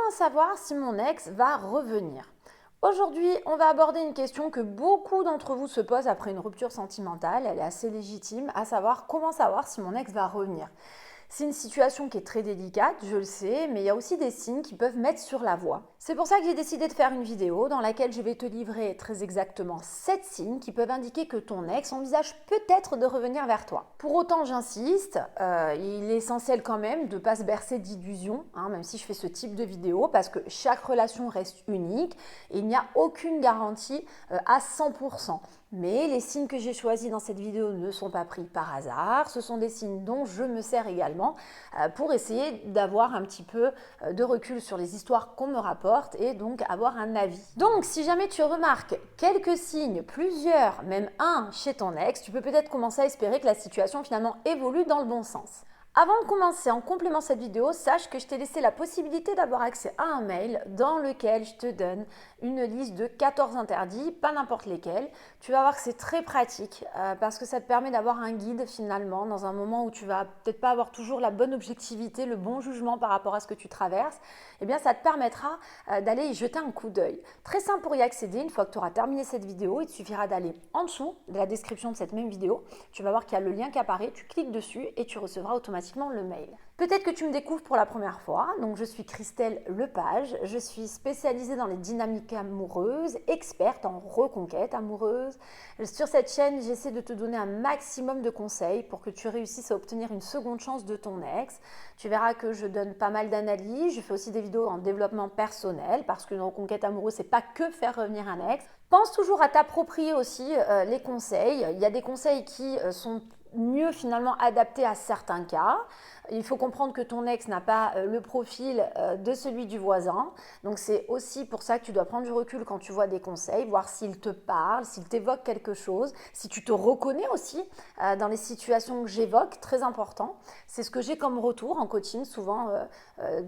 Comment savoir si mon ex va revenir? Aujourd'hui, on va aborder une question que beaucoup d'entre vous se posent après une rupture sentimentale. Elle est assez légitime, à savoir comment savoir si mon ex va revenir. C'est une situation qui est très délicate, je le sais, mais il y a aussi des signes qui peuvent mettre sur la voie. C'est pour ça que j'ai décidé de faire une vidéo dans laquelle je vais te livrer très exactement 7 signes qui peuvent indiquer que ton ex envisage peut-être de revenir vers toi. Pour autant, j'insiste, il est essentiel quand même de ne pas se bercer d'illusions, même si je fais ce type de vidéo, parce que chaque relation reste unique et il n'y a aucune garantie à 100%. Mais les signes que j'ai choisis dans cette vidéo ne sont pas pris par hasard. Ce sont des signes dont je me sers également pour essayer d'avoir un petit peu de recul sur les histoires qu'on me rapporte et donc avoir un avis. Donc, si jamais tu remarques quelques signes, plusieurs, même un chez ton ex, tu peux peut-être commencer à espérer que la situation finalement évolue dans le bon sens. Avant de commencer, en complément de cette vidéo, sache que je t'ai laissé la possibilité d'avoir accès à un mail dans lequel je te donne une liste de 14 interdits, pas n'importe lesquels. Tu vas voir que c'est très pratique parce que ça te permet d'avoir un guide finalement dans un moment où tu vas peut-être pas avoir toujours la bonne objectivité, le bon jugement par rapport à ce que tu traverses. Eh bien, ça te permettra d'aller y jeter un coup d'œil. Très simple pour y accéder, une fois que tu auras terminé cette vidéo, il te suffira d'aller en dessous de la description de cette même vidéo. Tu vas voir qu'il y a le lien qui apparaît, tu cliques dessus et tu recevras automatiquement le mail. Peut-être que tu me découvres pour la première fois, donc je suis Christelle Lepage, je suis spécialisée dans les dynamiques amoureuses, experte en reconquête amoureuse. Sur cette chaîne, j'essaie de te donner un maximum de conseils pour que tu réussisses à obtenir une seconde chance de ton ex. Tu verras que je donne pas mal d'analyses, je fais aussi des vidéos en développement personnel parce qu'une reconquête amoureuse, c'est pas que faire revenir un ex. Pense toujours à t'approprier aussi les conseils. Il y a des conseils qui sont mieux finalement adapté à certains cas. Il faut comprendre que ton ex n'a pas le profil de celui du voisin. Donc c'est aussi pour ça que tu dois prendre du recul quand tu vois des conseils, voir s'il te parle, s'il t'évoque quelque chose, si tu te reconnais aussi dans les situations que j'évoque, très important. C'est ce que j'ai comme retour en coaching, souvent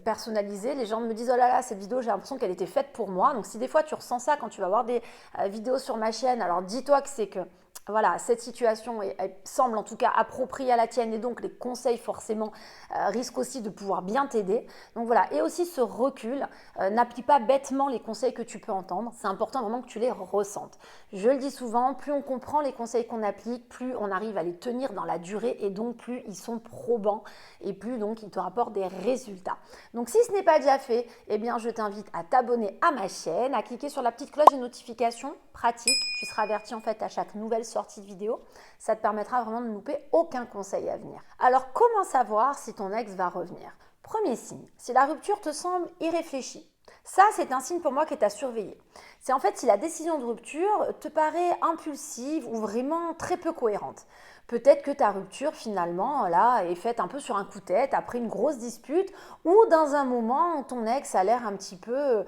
personnalisé. Les gens me disent « Oh là là, cette vidéo, j'ai l'impression qu'elle était faite pour moi ». Donc si des fois tu ressens ça quand tu vas voir des vidéos sur ma chaîne, alors dis-toi que c'est que voilà, cette situation elle semble en tout cas appropriée à la tienne et donc les conseils forcément risquent aussi de pouvoir bien t'aider. Donc voilà, et aussi ce recul, n'applique pas bêtement les conseils que tu peux entendre. C'est important vraiment que tu les ressentes. Je le dis souvent, plus on comprend les conseils qu'on applique, plus on arrive à les tenir dans la durée et donc plus ils sont probants et plus donc ils te rapportent des résultats. Donc si ce n'est pas déjà fait, eh bien je t'invite à t'abonner à ma chaîne, à cliquer sur la petite cloche des notifications, pratique, tu seras averti en fait à chaque nouvelle sortie de vidéo. Ça te permettra vraiment de ne louper aucun conseil à venir. Alors comment savoir si ton ex va revenir? Premier signe, si la rupture te semble irréfléchie. Ça, c'est un signe pour moi qui est à surveiller. C'est en fait si la décision de rupture te paraît impulsive ou vraiment très peu cohérente. Peut-être que ta rupture finalement là est faite un peu sur un coup de tête après une grosse dispute ou dans un moment où ton ex a l'air un petit peu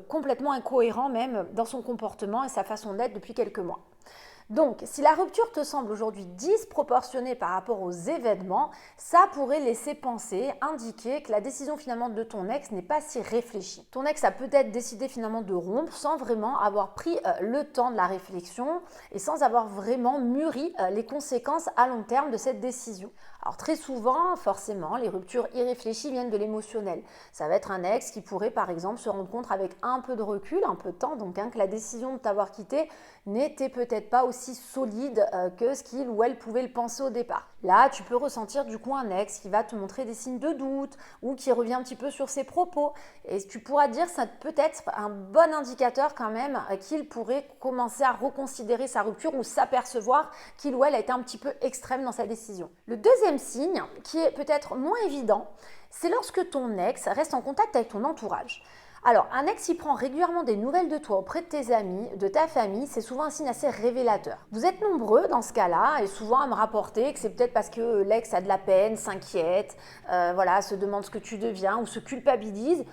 complètement incohérent même dans son comportement et sa façon d'être depuis quelques mois. Donc, si la rupture te semble aujourd'hui disproportionnée par rapport aux événements, ça pourrait laisser penser, indiquer que la décision finalement de ton ex n'est pas si réfléchie. Ton ex a peut-être décidé finalement de rompre sans vraiment avoir pris le temps de la réflexion et sans avoir vraiment mûri les conséquences à long terme de cette décision. Alors très souvent, forcément, les ruptures irréfléchies viennent de l'émotionnel. Ça va être un ex qui pourrait par exemple se rendre compte avec un peu de recul, un peu de temps, donc que la décision de t'avoir quitté n'était peut-être pas aussi solide que ce qu'il ou elle pouvait le penser au départ. Là, tu peux ressentir du coup un ex qui va te montrer des signes de doute ou qui revient un petit peu sur ses propos. Et tu pourras dire, ça peut être un bon indicateur quand même qu'il pourrait commencer à reconsidérer sa rupture ou s'apercevoir qu'il ou elle a été un petit peu extrême dans sa décision. Le deuxième signe, qui est peut-être moins évident, c'est lorsque ton ex reste en contact avec ton entourage. Alors, un ex qui prend régulièrement des nouvelles de toi auprès de tes amis, de ta famille, c'est souvent un signe assez révélateur. Vous êtes nombreux dans ce cas-là et souvent à me rapporter que c'est peut-être parce que l'ex a de la peine, s'inquiète, se demande ce que tu deviens ou se culpabilise.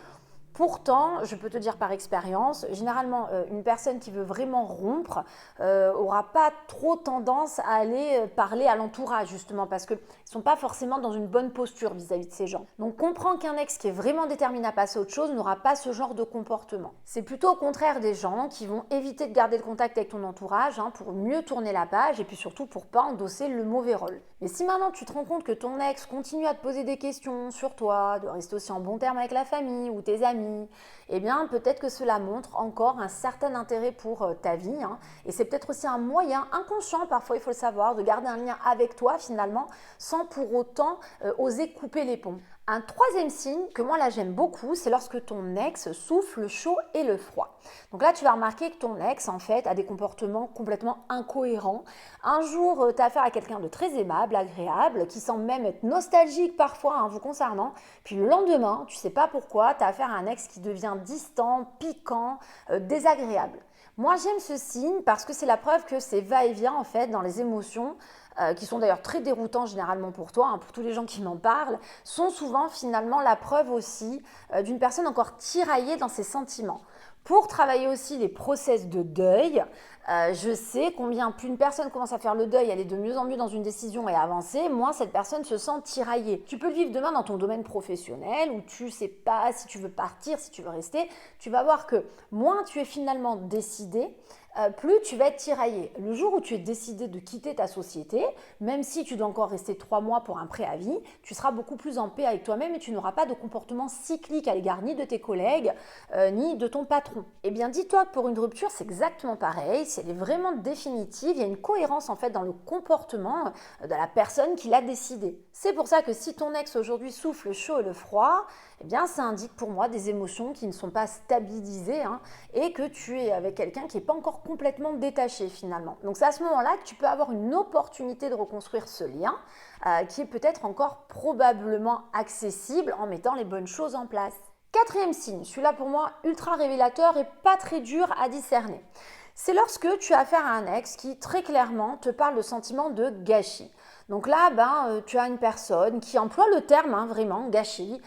Pourtant, je peux te dire par expérience, généralement, une personne qui veut vraiment rompre aura pas trop tendance à aller parler à l'entourage, justement, parce qu'ils ne sont pas forcément dans une bonne posture vis-à-vis de ces gens. Donc, comprends qu'un ex qui est vraiment déterminé à passer à autre chose n'aura pas ce genre de comportement. C'est plutôt au contraire des gens qui vont éviter de garder le contact avec ton entourage pour mieux tourner la page et puis surtout pour pas endosser le mauvais rôle. Mais si maintenant tu te rends compte que ton ex continue à te poser des questions sur toi, de rester aussi en bon terme avec la famille ou tes amis, amis, eh bien peut-être que cela montre encore un certain intérêt pour ta vie, hein. Et c'est peut-être aussi un moyen inconscient, parfois il faut le savoir, de garder un lien avec toi finalement, sans pour autant oser couper les ponts. Un troisième signe que moi là j'aime beaucoup, c'est lorsque ton ex souffle le chaud et le froid. Donc là tu vas remarquer que ton ex en fait a des comportements complètement incohérents. Un jour tu as affaire à quelqu'un de très aimable, agréable, qui semble même être nostalgique parfois vous concernant. Puis le lendemain, tu sais pas pourquoi, tu as affaire à un ex qui devient distant, piquant, désagréable. Moi j'aime ce signe parce que c'est la preuve que ces va-et-vient en fait dans les émotions, qui sont d'ailleurs très déroutants généralement pour toi, pour tous les gens qui m'en parlent, sont souvent finalement la preuve aussi d'une personne encore tiraillée dans ses sentiments. Pour travailler aussi les process de deuil, je sais combien plus une personne commence à faire le deuil, elle est de mieux en mieux dans une décision et avancer, moins cette personne se sent tiraillée. Tu peux le vivre demain dans ton domaine professionnel où tu ne sais pas si tu veux partir, si tu veux rester. Tu vas voir que moins tu es finalement décidé, plus tu vas être tiraillé. Le jour où tu es décidé de quitter ta société, même si tu dois encore rester 3 mois pour un préavis, tu seras beaucoup plus en paix avec toi-même et tu n'auras pas de comportement cyclique à l'égard ni de tes collègues, ni de ton patron. Eh bien, dis-toi que pour une rupture, c'est exactement pareil. Si elle est vraiment définitive, il y a une cohérence en fait dans le comportement de la personne qui l'a décidé. C'est pour ça que si ton ex aujourd'hui souffle le chaud et le froid, eh bien, ça indique pour moi des émotions qui ne sont pas stabilisées et que tu es avec quelqu'un qui n'est pas encore complètement détaché finalement. Donc c'est à ce moment-là que tu peux avoir une opportunité de reconstruire ce lien qui est peut-être encore probablement accessible en mettant les bonnes choses en place. Quatrième signe, celui-là pour moi ultra révélateur et pas très dur à discerner. C'est lorsque tu as affaire à un ex qui très clairement te parle de sentiment de gâchis. Donc là, tu as une personne qui emploie le terme vraiment, gâchis,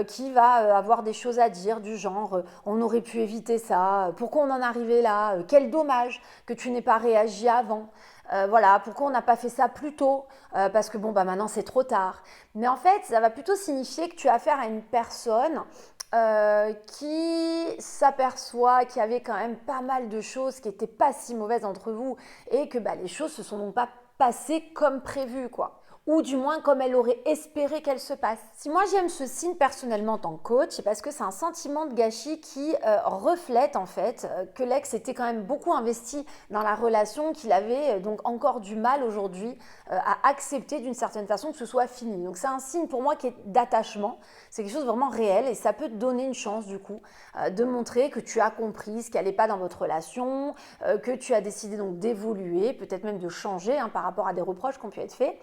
qui va avoir des choses à dire du genre on aurait pu éviter ça, pourquoi on en est arrivé là, quel dommage que tu n'aies pas réagi avant. Voilà, pourquoi on n'a pas fait ça plus tôt, parce que maintenant c'est trop tard. Mais en fait, ça va plutôt signifier que tu as affaire à une personne qui s'aperçoit qu'il y avait quand même pas mal de choses qui n'étaient pas si mauvaises entre vous et que les choses se sont donc pas passées comme prévu, quoi. Ou du moins comme elle aurait espéré qu'elle se passe. Si moi j'aime ce signe personnellement en tant que coach, c'est parce que c'est un sentiment de gâchis qui reflète en fait que l'ex était quand même beaucoup investi dans la relation, qu'il avait donc encore du mal aujourd'hui à accepter d'une certaine façon que ce soit fini. Donc c'est un signe pour moi qui est d'attachement, c'est quelque chose de vraiment réel et ça peut te donner une chance du coup de montrer que tu as compris ce qui n'allait pas dans votre relation, que tu as décidé donc d'évoluer, peut-être même de changer par rapport à des reproches qui ont pu être faits.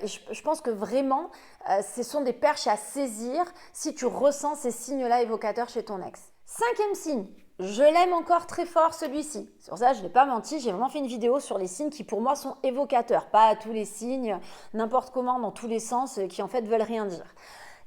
Et je pense que vraiment, ce sont des perches à saisir si tu ressens ces signes-là évocateurs chez ton ex. Cinquième signe, je l'aime encore très fort celui-ci. C'est pour ça que je ne l'ai pas menti, j'ai vraiment fait une vidéo sur les signes qui pour moi sont évocateurs, pas tous les signes, n'importe comment, dans tous les sens, qui en fait veulent rien dire.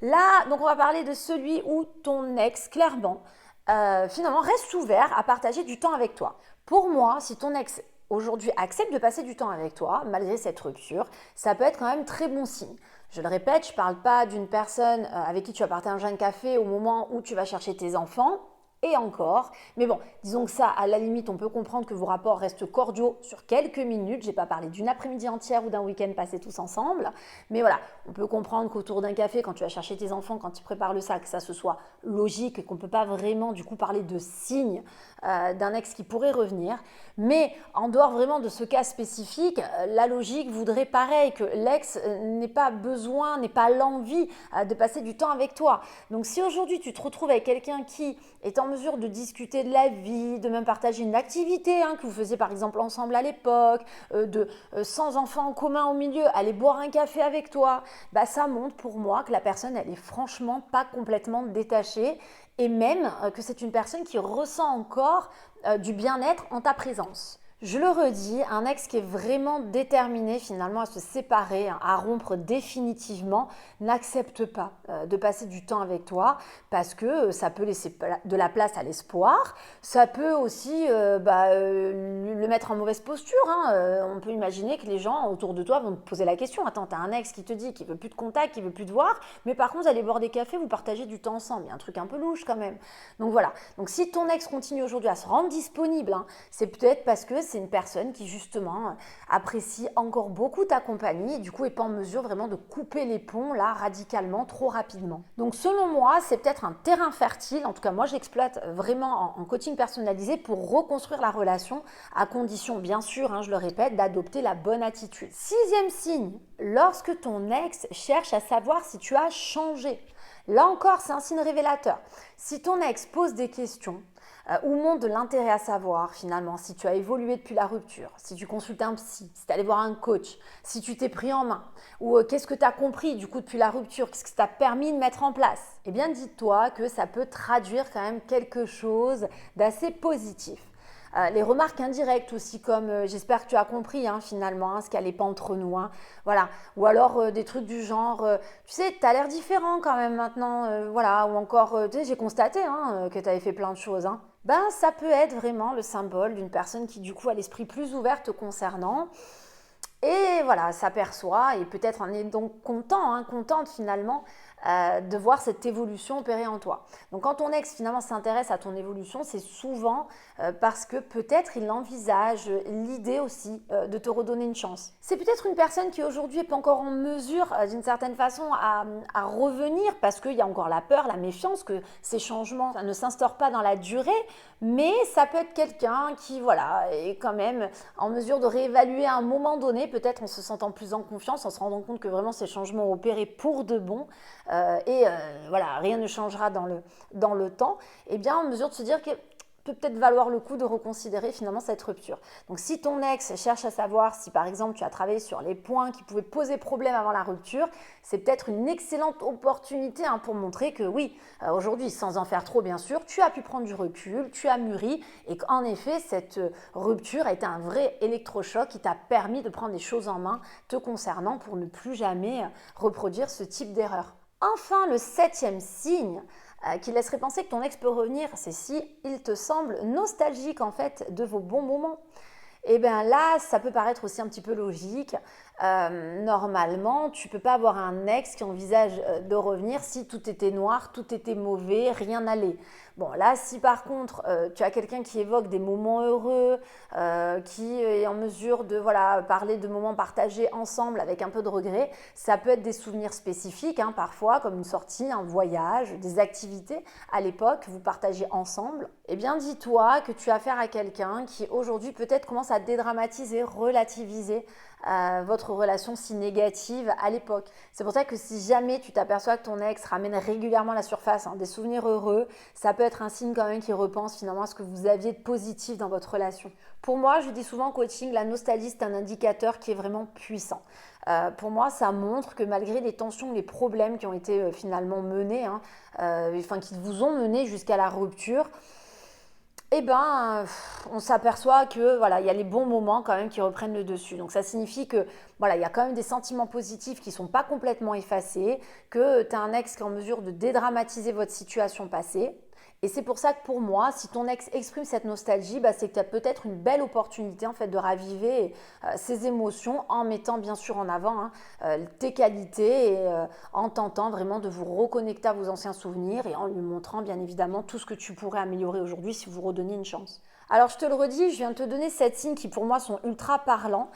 Là, donc on va parler de celui où ton ex, clairement, finalement reste ouvert à partager du temps avec toi. Pour moi, si ton ex aujourd'hui accepte de passer du temps avec toi, malgré cette rupture, ça peut être quand même très bon signe. Je le répète, je ne parle pas d'une personne avec qui tu vas partager un café au moment où tu vas chercher tes enfants, et encore. Mais bon, disons que ça, à la limite, on peut comprendre que vos rapports restent cordiaux sur quelques minutes. Je n'ai pas parlé d'une après-midi entière ou d'un week-end passé tous ensemble. Mais voilà, on peut comprendre qu'autour d'un café, quand tu vas chercher tes enfants, quand ils préparent le sac, ça se soit logique et qu'on ne peut pas vraiment du coup parler de signes d'un ex qui pourrait revenir. Mais en dehors vraiment de ce cas spécifique, la logique voudrait pareil, que l'ex n'ait pas besoin, n'ait pas l'envie de passer du temps avec toi. Donc si aujourd'hui tu te retrouves avec quelqu'un qui est en mesure de discuter de la vie, de même partager une activité que vous faisiez par exemple ensemble à l'époque, sans enfants en commun au milieu, aller boire un café avec toi, ça montre pour moi que la personne elle est franchement pas complètement détachée et même que c'est une personne qui ressent encore du bien-être en ta présence. Je le redis, un ex qui est vraiment déterminé finalement à se séparer, à rompre définitivement, n'accepte pas de passer du temps avec toi parce que ça peut laisser de la place à l'espoir, ça peut aussi le mettre en mauvaise posture. On peut imaginer que les gens autour de toi vont te poser la question, attends, t'as un ex qui te dit qu'il veut plus de contact, qu'il veut plus te voir, mais par contre vous allez boire des cafés, vous partagez du temps ensemble, il y a un truc un peu louche quand même. Donc voilà, donc si ton ex continue aujourd'hui à se rendre disponible, c'est peut-être parce que c'est une personne qui justement apprécie encore beaucoup ta compagnie et du coup n'est pas en mesure vraiment de couper les ponts là radicalement, trop rapidement. Donc selon moi, c'est peut-être un terrain fertile, en tout cas moi j'exploite vraiment en coaching personnalisé pour reconstruire la relation à condition bien sûr, hein, je le répète, d'adopter la bonne attitude. Sixième signe, lorsque ton ex cherche à savoir si tu as changé. Là encore, c'est un signe révélateur. Si ton ex pose des questions ou montre de l'intérêt à savoir finalement si tu as évolué depuis la rupture, si tu consultes un psy, si tu es allé voir un coach, si tu t'es pris en main, ou qu'est-ce que tu as compris du coup depuis la rupture, qu'est-ce que ça t'a permis de mettre en place, eh bien dis-toi que ça peut traduire quand même quelque chose d'assez positif. Les remarques indirectes aussi, comme j'espère que tu as compris hein, finalement ce qui n'allait pas entre nous. Hein, voilà. Ou alors des trucs du genre, tu sais, tu as l'air différent quand même maintenant. Voilà. Ou encore, tu sais, j'ai constaté hein, que tu avais fait plein de choses. Hein. Ben, ça peut être vraiment le symbole d'une personne qui du coup a l'esprit plus ouvert te concernant. Et voilà, s'aperçoit et peut-être en est donc content, hein, contente finalement de voir cette évolution opérer en toi. Donc quand ton ex finalement s'intéresse à ton évolution, c'est souvent parce que peut-être il envisage l'idée aussi de te redonner une chance. C'est peut-être une personne qui aujourd'hui n'est pas encore en mesure d'une certaine façon à revenir parce qu'il y a encore la peur, la méfiance que ces changements ne s'instaurent pas dans la durée, mais ça peut être quelqu'un qui voilà, est quand même en mesure de réévaluer à un moment donné, peut-être en se sentant plus en confiance, en se rendant compte que vraiment ces changements ont opéré pour de bon voilà, rien ne changera dans le temps, et bien en mesure de se dire que peut-être valoir le coup de reconsidérer finalement cette rupture. Donc si ton ex cherche à savoir si par exemple tu as travaillé sur les points qui pouvaient poser problème avant la rupture, c'est peut-être une excellente opportunité hein, pour montrer que oui, aujourd'hui sans en faire trop bien sûr, tu as pu prendre du recul, tu as mûri et qu'en effet cette rupture a été un vrai électrochoc qui t'a permis de prendre les choses en main te concernant pour ne plus jamais reproduire ce type d'erreur. Enfin, le septième signe qui laisserait penser que ton ex peut revenir, c'est si il te semble nostalgique en fait de vos bons moments. Et bien là, ça peut paraître aussi un petit peu logique. Normalement, tu ne peux pas avoir un ex qui envisage de revenir si tout était noir, tout était mauvais, rien n'allait. Bon, là, si par contre, tu as quelqu'un qui évoque des moments heureux, qui est en mesure de voilà, parler de moments partagés ensemble avec un peu de regret, ça peut être des souvenirs spécifiques, hein, parfois, comme une sortie, un voyage, des activités à l'époque que vous partagez ensemble. Eh bien, dis-toi que tu as affaire à quelqu'un qui aujourd'hui peut-être commence à dédramatiser, relativiser votre relation si négative à l'époque. C'est pour ça que si jamais tu t'aperçois que ton ex ramène régulièrement à la surface des souvenirs heureux, ça peut être un signe quand même qu'il repense finalement à ce que vous aviez de positif dans votre relation. Pour moi, je dis souvent en coaching, la nostalgie c'est un indicateur qui est vraiment puissant. Pour moi, ça montre que malgré les tensions, les problèmes qui ont été finalement menés, qui vous ont mené jusqu'à la rupture, eh ben, on s'aperçoit que voilà, il y a les bons moments quand même qui reprennent le dessus. Donc ça signifie que voilà, il y a quand même des sentiments positifs qui ne sont pas complètement effacés, que tu as un ex qui est en mesure de dédramatiser votre situation passée. Et c'est pour ça que pour moi, si ton ex exprime cette nostalgie, c'est que tu as peut-être une belle opportunité en fait de raviver ses émotions en mettant bien sûr en avant tes qualités et en tentant vraiment de vous reconnecter à vos anciens souvenirs et en lui montrant bien évidemment tout ce que tu pourrais améliorer aujourd'hui si vous redonnez une chance. Alors je te le redis, je viens de te donner 7 signes qui pour moi sont ultra parlants.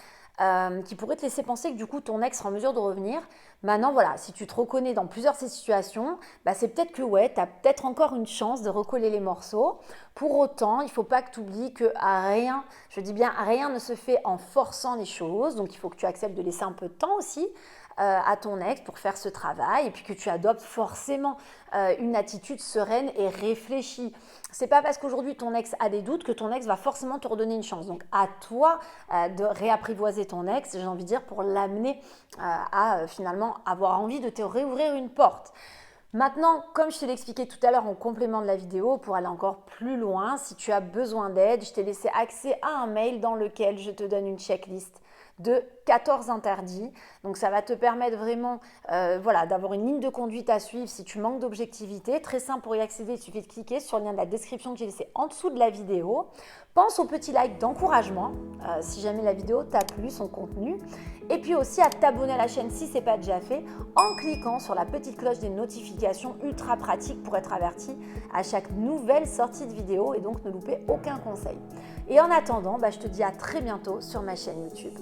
Qui pourrait te laisser penser que du coup ton ex sera en mesure de revenir. Maintenant voilà, si tu te reconnais dans plusieurs de ces situations, c'est peut-être que ouais, tu as peut-être encore une chance de recoller les morceaux. Pour autant, il ne faut pas que tu oublies que rien, je dis bien rien ne se fait en forçant les choses. Donc il faut que tu acceptes de laisser un peu de temps aussi à ton ex pour faire ce travail et puis que tu adoptes forcément une attitude sereine et réfléchie. C'est pas parce qu'aujourd'hui ton ex a des doutes que ton ex va forcément te redonner une chance. Donc à toi de réapprivoiser ton ex, j'ai envie de dire, pour l'amener à finalement avoir envie de te réouvrir une porte. Maintenant, comme je te l'ai expliqué tout à l'heure en complément de la vidéo, pour aller encore plus loin, si tu as besoin d'aide, je t'ai laissé accès à un mail dans lequel je te donne une checklist de 14 interdits. Donc ça va te permettre vraiment d'avoir une ligne de conduite à suivre si tu manques d'objectivité. Très simple pour y accéder, il suffit de cliquer sur le lien de la description que j'ai laissé en dessous de la vidéo. Pense au petit like d'encouragement si jamais la vidéo t'a plu, son contenu. Et puis aussi à t'abonner à la chaîne si ce n'est pas déjà fait en cliquant sur la petite cloche des notifications ultra pratique pour être averti à chaque nouvelle sortie de vidéo et donc ne louper aucun conseil. Et en attendant, je te dis à très bientôt sur ma chaîne YouTube.